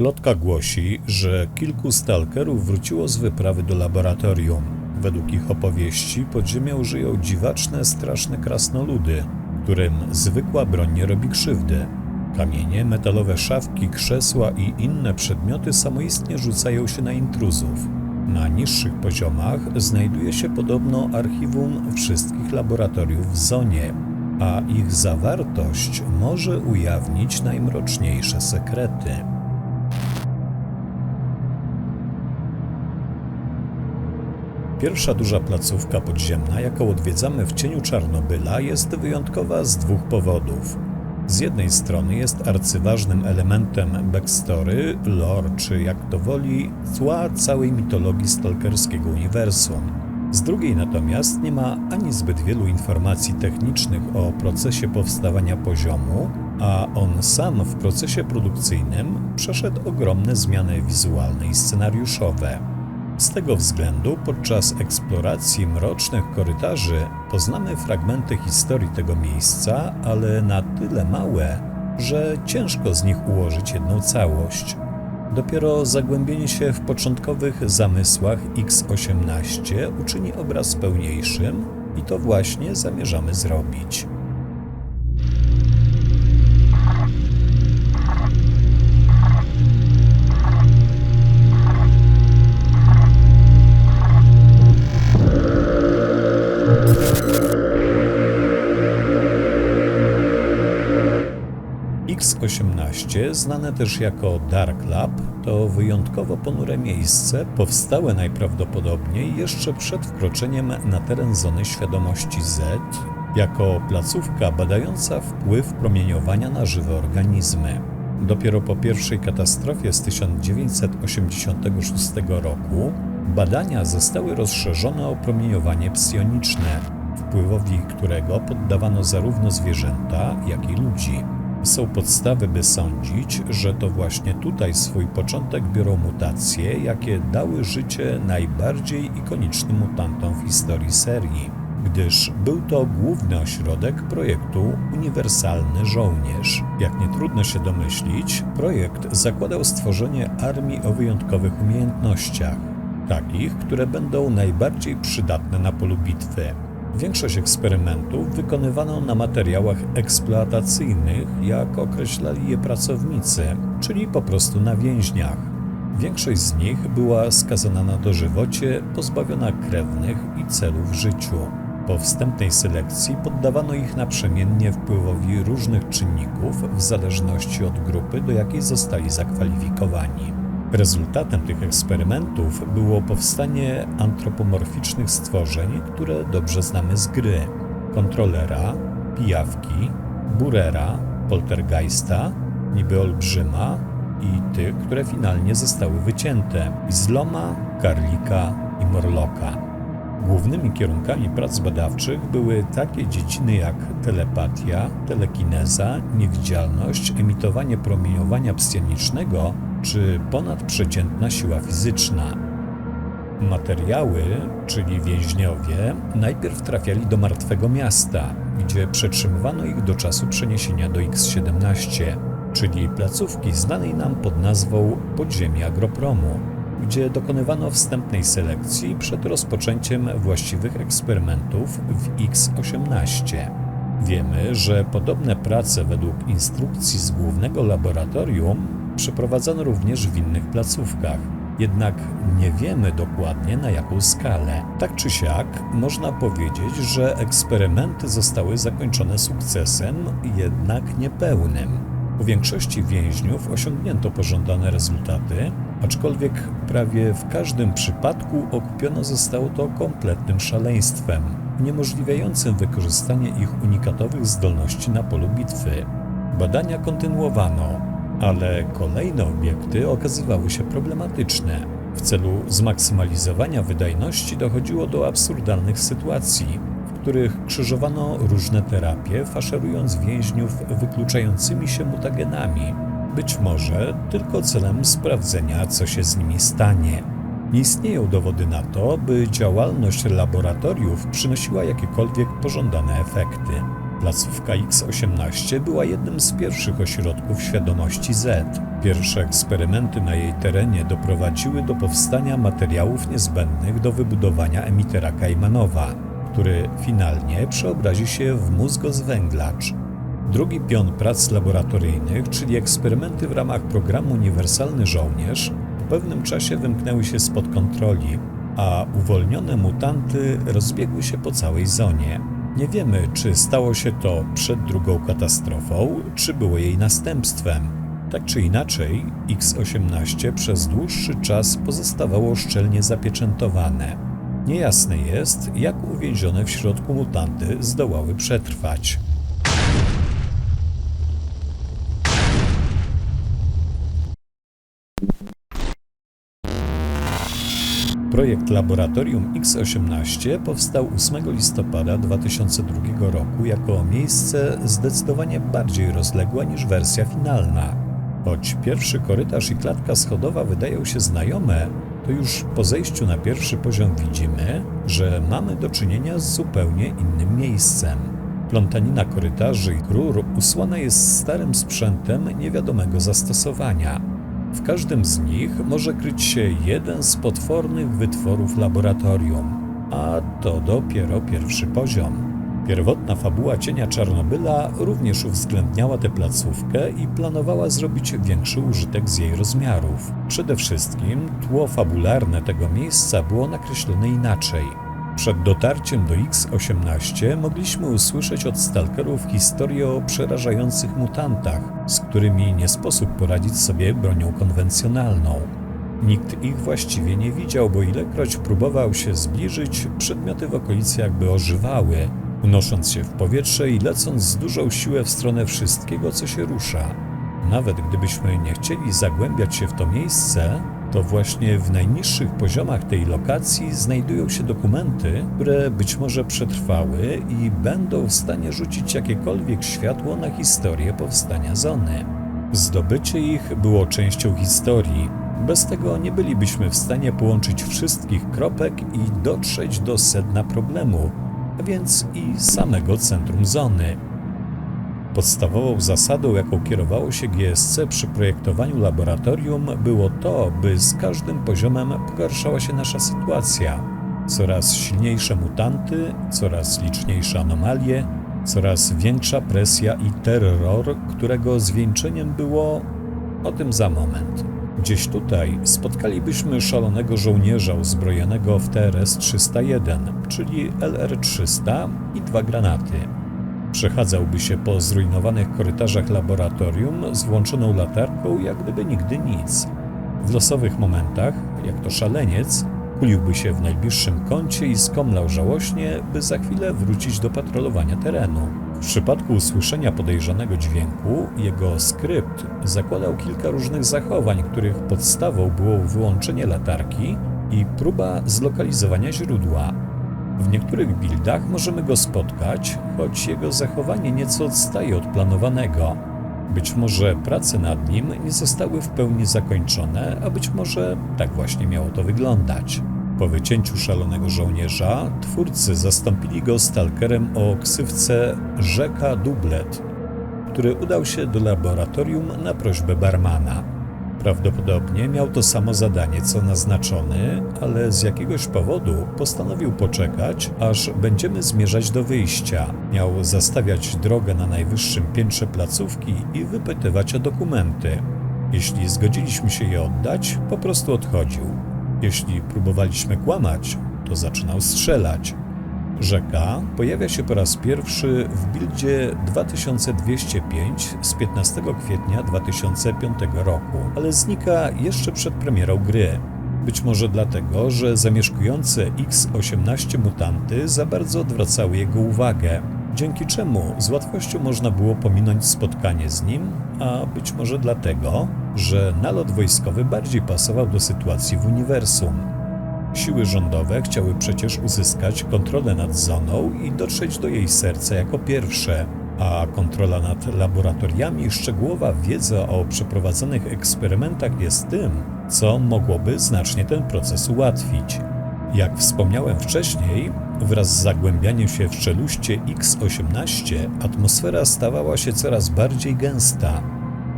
Plotka głosi, że kilku stalkerów wróciło z wyprawy do laboratorium. Według ich opowieści pod ziemią żyją dziwaczne, straszne krasnoludy, którym zwykła broń nie robi krzywdy. Kamienie, metalowe szafki, krzesła i inne przedmioty samoistnie rzucają się na intruzów. Na niższych poziomach znajduje się podobno archiwum wszystkich laboratoriów w zonie, a ich zawartość może ujawnić najmroczniejsze sekrety. Pierwsza duża placówka podziemna, jaką odwiedzamy w cieniu Czarnobyla, jest wyjątkowa z dwóch powodów. Z jednej strony jest arcyważnym elementem backstory, lore, czy jak to woli, tła całej mitologii stalkerskiego uniwersum. Z drugiej natomiast nie ma ani zbyt wielu informacji technicznych o procesie powstawania poziomu, a on sam w procesie produkcyjnym przeszedł ogromne zmiany wizualne i scenariuszowe. Z tego względu podczas eksploracji mrocznych korytarzy poznamy fragmenty historii tego miejsca, ale na tyle małe, że ciężko z nich ułożyć jedną całość. Dopiero zagłębienie się w początkowych zamysłach X-18 uczyni obraz pełniejszym i to właśnie zamierzamy zrobić. X-18, znane też jako Dark Lab, to wyjątkowo ponure miejsce, powstałe najprawdopodobniej jeszcze przed wkroczeniem na teren zony świadomości Z, jako placówka badająca wpływ promieniowania na żywe organizmy. Dopiero po pierwszej katastrofie z 1986 roku badania zostały rozszerzone o promieniowanie psioniczne, wpływowi którego poddawano zarówno zwierzęta, jak i ludzi. Są podstawy, by sądzić, że to właśnie tutaj swój początek biorą mutacje, jakie dały życie najbardziej ikonicznym mutantom w historii serii, gdyż był to główny ośrodek projektu Uniwersalny Żołnierz. Jak nie trudno się domyślić, projekt zakładał stworzenie armii o wyjątkowych umiejętnościach, takich, które będą najbardziej przydatne na polu bitwy. Większość eksperymentów wykonywano na materiałach eksploatacyjnych, jak określali je pracownicy, czyli po prostu na więźniach. Większość z nich była skazana na dożywocie, pozbawiona krewnych i celu w życiu. Po wstępnej selekcji poddawano ich naprzemiennie wpływowi różnych czynników w zależności od grupy, do jakiej zostali zakwalifikowani. Rezultatem tych eksperymentów było powstanie antropomorficznych stworzeń, które dobrze znamy z gry: kontrolera, pijawki, burera, poltergeista, niby olbrzyma i tych, które finalnie zostały wycięte: Zloma, Karlika i Morlocka. Głównymi kierunkami prac badawczych były takie dziedziny jak telepatia, telekineza, niewidzialność, emitowanie promieniowania psionicznego czy ponadprzeciętna siła fizyczna. Materiały, czyli więźniowie, najpierw trafiali do Martwego Miasta, gdzie przetrzymywano ich do czasu przeniesienia do X-17, czyli placówki znanej nam pod nazwą Podziemia Agropromu, gdzie dokonywano wstępnej selekcji przed rozpoczęciem właściwych eksperymentów w X-18. Wiemy, że podobne prace według instrukcji z głównego laboratorium przeprowadzano również w innych placówkach, jednak nie wiemy dokładnie na jaką skalę. Tak czy siak można powiedzieć, że eksperymenty zostały zakończone sukcesem, jednak niepełnym. U większości więźniów osiągnięto pożądane rezultaty, aczkolwiek prawie w każdym przypadku okupiono zostało to kompletnym szaleństwem, uniemożliwiającym wykorzystanie ich unikatowych zdolności na polu bitwy. Badania kontynuowano, ale kolejne obiekty okazywały się problematyczne. W celu zmaksymalizowania wydajności dochodziło do absurdalnych sytuacji, w których krzyżowano różne terapie, faszerując więźniów wykluczającymi się mutagenami, być może tylko celem sprawdzenia, co się z nimi stanie. Nie istnieją dowody na to, by działalność laboratoriów przynosiła jakiekolwiek pożądane efekty. Placówka X-18 była jednym z pierwszych ośrodków świadomości Z. Pierwsze eksperymenty na jej terenie doprowadziły do powstania materiałów niezbędnych do wybudowania emitera Kajmanowa, który finalnie przeobrazi się w mózgozwęglacz. Drugi pion prac laboratoryjnych, czyli eksperymenty w ramach programu Uniwersalny Żołnierz, po pewnym czasie wymknęły się spod kontroli, a uwolnione mutanty rozbiegły się po całej zonie. Nie wiemy, czy stało się to przed drugą katastrofą, czy było jej następstwem. Tak czy inaczej, X-18 przez dłuższy czas pozostawało szczelnie zapieczętowane. Niejasne jest, jak uwięzione w środku mutanty zdołały przetrwać. Projekt Laboratorium X-18 powstał 8 listopada 2002 roku jako miejsce zdecydowanie bardziej rozległe niż wersja finalna. Choć pierwszy korytarz i klatka schodowa wydają się znajome, to już po zejściu na pierwszy poziom widzimy, że mamy do czynienia z zupełnie innym miejscem. Plątanina korytarzy i rur usłana jest starym sprzętem niewiadomego zastosowania. W każdym z nich może kryć się jeden z potwornych wytworów laboratorium, a to dopiero pierwszy poziom. Pierwotna fabuła Cienia Czarnobyla również uwzględniała tę placówkę i planowała zrobić większy użytek z jej rozmiarów. Przede wszystkim tło fabularne tego miejsca było nakreślone inaczej. Przed dotarciem do X-18 mogliśmy usłyszeć od stalkerów historię o przerażających mutantach, z którymi nie sposób poradzić sobie bronią konwencjonalną. Nikt ich właściwie nie widział, bo ilekroć próbował się zbliżyć, przedmioty w okolicy jakby ożywały, unosząc się w powietrze i lecąc z dużą siłą w stronę wszystkiego, co się rusza. Nawet gdybyśmy nie chcieli zagłębiać się w to miejsce, to właśnie w najniższych poziomach tej lokacji znajdują się dokumenty, które być może przetrwały i będą w stanie rzucić jakiekolwiek światło na historię powstania zony. Zdobycie ich było częścią historii. Bez tego nie bylibyśmy w stanie połączyć wszystkich kropek i dotrzeć do sedna problemu, a więc i samego centrum zony. Podstawową zasadą, jaką kierowało się GSC przy projektowaniu laboratorium, było to, by z każdym poziomem pogarszała się nasza sytuacja. Coraz silniejsze mutanty, coraz liczniejsze anomalie, coraz większa presja i terror, którego zwieńczeniem było... O tym za moment. Gdzieś tutaj spotkalibyśmy szalonego żołnierza uzbrojonego w TRS-301, czyli LR-300 i 2 granaty. Przechadzałby się po zrujnowanych korytarzach laboratorium z włączoną latarką, jak gdyby nigdy nic. W losowych momentach, jak to szaleniec, kuliłby się w najbliższym kącie i skomlał żałośnie, by za chwilę wrócić do patrolowania terenu. W przypadku usłyszenia podejrzanego dźwięku, jego skrypt zakładał kilka różnych zachowań, których podstawą było wyłączenie latarki i próba zlokalizowania źródła. W niektórych buildach możemy go spotkać, choć jego zachowanie nieco odstaje od planowanego. Być może prace nad nim nie zostały w pełni zakończone, a być może tak właśnie miało to wyglądać. Po wycięciu szalonego żołnierza, twórcy zastąpili go stalkerem o ksywce Rzeka Dublet, który udał się do laboratorium na prośbę barmana. Prawdopodobnie miał to samo zadanie co naznaczony, ale z jakiegoś powodu postanowił poczekać, aż będziemy zmierzać do wyjścia. Miał zastawiać drogę na najwyższym piętrze placówki i wypytywać o dokumenty. Jeśli zgodziliśmy się je oddać, po prostu odchodził. Jeśli próbowaliśmy kłamać, to zaczynał strzelać. Rzeka pojawia się po raz pierwszy w buildzie 2205 z 15 kwietnia 2005 roku, ale znika jeszcze przed premierą gry. Być może dlatego, że zamieszkujące X-18 mutanty za bardzo odwracały jego uwagę, dzięki czemu z łatwością można było pominąć spotkanie z nim, a być może dlatego, że nalot wojskowy bardziej pasował do sytuacji w uniwersum. Siły rządowe chciały przecież uzyskać kontrolę nad zoną i dotrzeć do jej serca jako pierwsze, a kontrola nad laboratoriami i szczegółowa wiedza o przeprowadzonych eksperymentach jest tym, co mogłoby znacznie ten proces ułatwić. Jak wspomniałem wcześniej, wraz z zagłębianiem się w czeluście X-18 atmosfera stawała się coraz bardziej gęsta.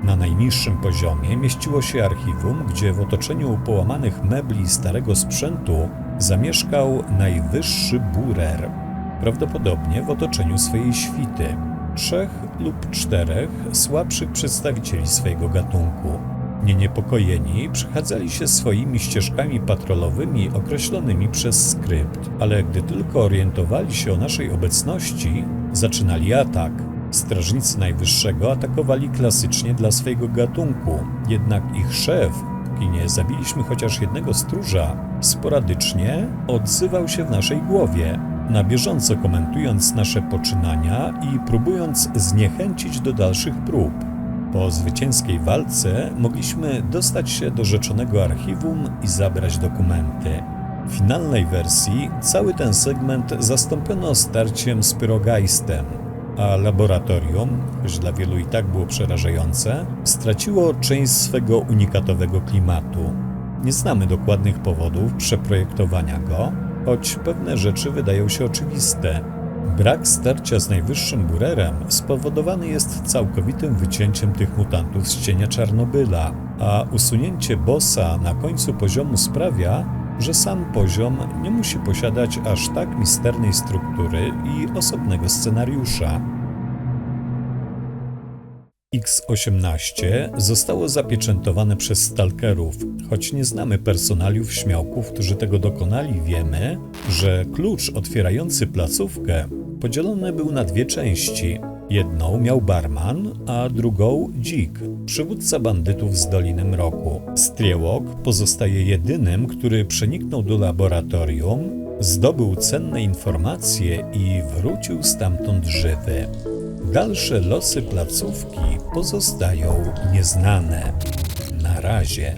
Na najniższym poziomie mieściło się archiwum, gdzie w otoczeniu połamanych mebli i starego sprzętu zamieszkał najwyższy Burer, prawdopodobnie w otoczeniu swojej świty, 3 lub 4 słabszych przedstawicieli swojego gatunku. Nieniepokojeni przechadzali się swoimi ścieżkami patrolowymi określonymi przez skrypt, ale gdy tylko orientowali się o naszej obecności, zaczynali atak. Strażnicy Najwyższego atakowali klasycznie dla swojego gatunku, jednak ich szef, póki nie zabiliśmy chociaż jednego stróża, sporadycznie odzywał się w naszej głowie, na bieżąco komentując nasze poczynania i próbując zniechęcić do dalszych prób. Po zwycięskiej walce mogliśmy dostać się do rzeczonego archiwum i zabrać dokumenty. W finalnej wersji cały ten segment zastąpiono starciem z Pyrogeistem, a laboratorium, choć dla wielu i tak było przerażające, straciło część swego unikatowego klimatu. Nie znamy dokładnych powodów przeprojektowania go, choć pewne rzeczy wydają się oczywiste. Brak starcia z najwyższym Burerem spowodowany jest całkowitym wycięciem tych mutantów z cienia Czarnobyla, a usunięcie bossa na końcu poziomu sprawia, że sam poziom nie musi posiadać aż tak misternej struktury i osobnego scenariusza. X-18 zostało zapieczętowane przez stalkerów. Choć nie znamy personaliów śmiałków, którzy tego dokonali, wiemy, że klucz otwierający placówkę podzielony był na 2 części. Jedną miał barman, a drugą Dzik, przywódca bandytów z Doliny Mroku. Striełok pozostaje jedynym, który przeniknął do laboratorium, zdobył cenne informacje i wrócił stamtąd żywy. Dalsze losy placówki pozostają nieznane. Na razie.